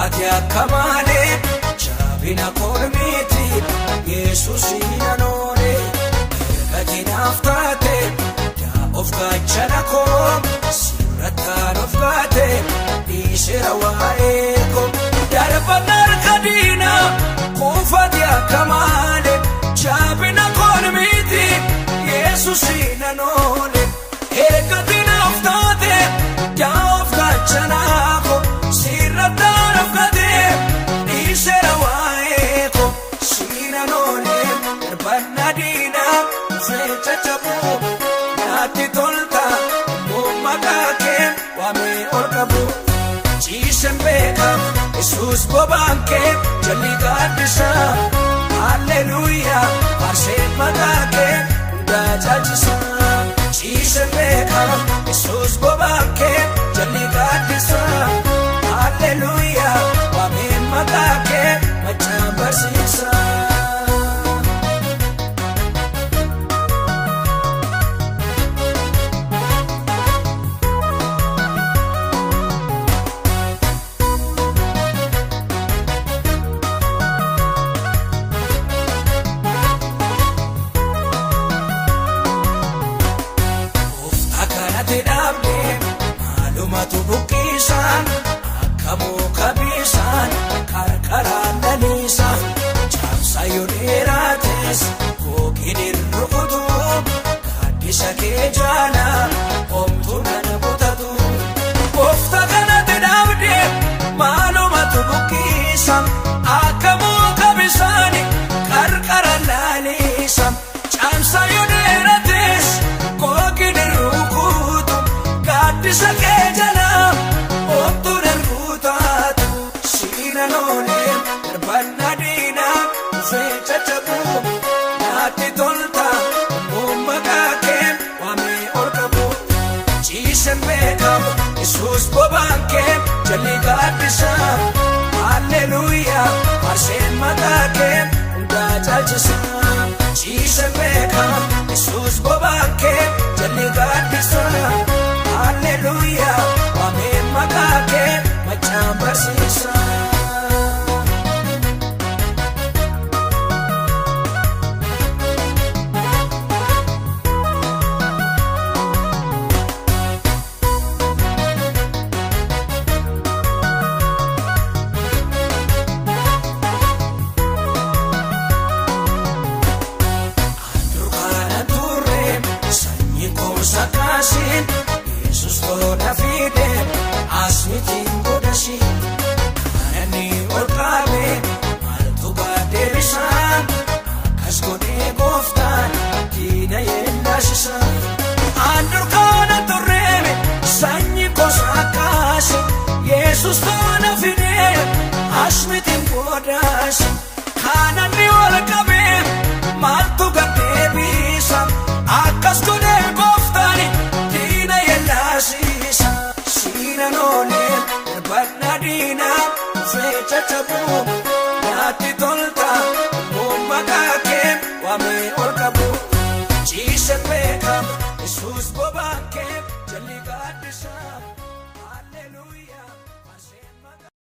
ati akka malee jabina kormiti Yesus inanone erga naaf taate yaa of gaachana koo sirrattaan of gaate dhiisera waa'ee koo darbannaa harka diinaa kuufati akka malee jabina kormiti Yesus inanone erga naaf taate yaa of gaachana koo sirrattaan of gaate dhiisera waa'ee koo sinanone darbannaa diinaa chachabu naatti tolta maqaa kee waamee ol qabu ciisen beeka Yesus bobaan kee jalli gaaddisa halleluuyaa faarseen maqaa kee hundaa caalchisa ciisen beeka Yesus bobaan kee jalli gaaddisa halleluuyaa waamee maqaa kee machaan barsiisa. Maalumatu buqqisaan akka muka bisaan qarqaraan laliisaan caamsa yoo dheeraates kookiin irrukutu gaaddisa kee jaala homtuu nan butatu gooftaa kanatti dhaabde maalumatu buqqisaan akka muka bisaan qarqaraan laliisaan caamsa yoo dheerates kookiin irrukutu gaaddisa kee jala homtuu nan butatu sinanone darbannaa diinaa dhufee chachabu naatti tolta maqaa kee waamee ol qabu ciisen beeka Yesus bobaan kee jalli gaaddisa halleluuyaa faarseen maqaa kee hundaa caalchisa ciisen beeka Yesus bobaan kee jalli gaaddisa halleluuyaa waamee maqaa kee machaan barsiisa. Durkaana turre sanyii koo sakaasin Yesus tola fide asmitiin godhashi kanani ol qabe maaltu baaddeebisaan akkas godhee gooftaan diina yellaasisa durkaana turreeme sanyii koo sakaasin Yesus tola fide asmitiin godhashi kanani ol qabe maaltu baaddeebisaan akkas godhee gooftaan sinanone darbannaa diinaa dhufee chachabu naatti tolta maqaa kee waamee ol qabu ciisen beeka Yesus bobaan kee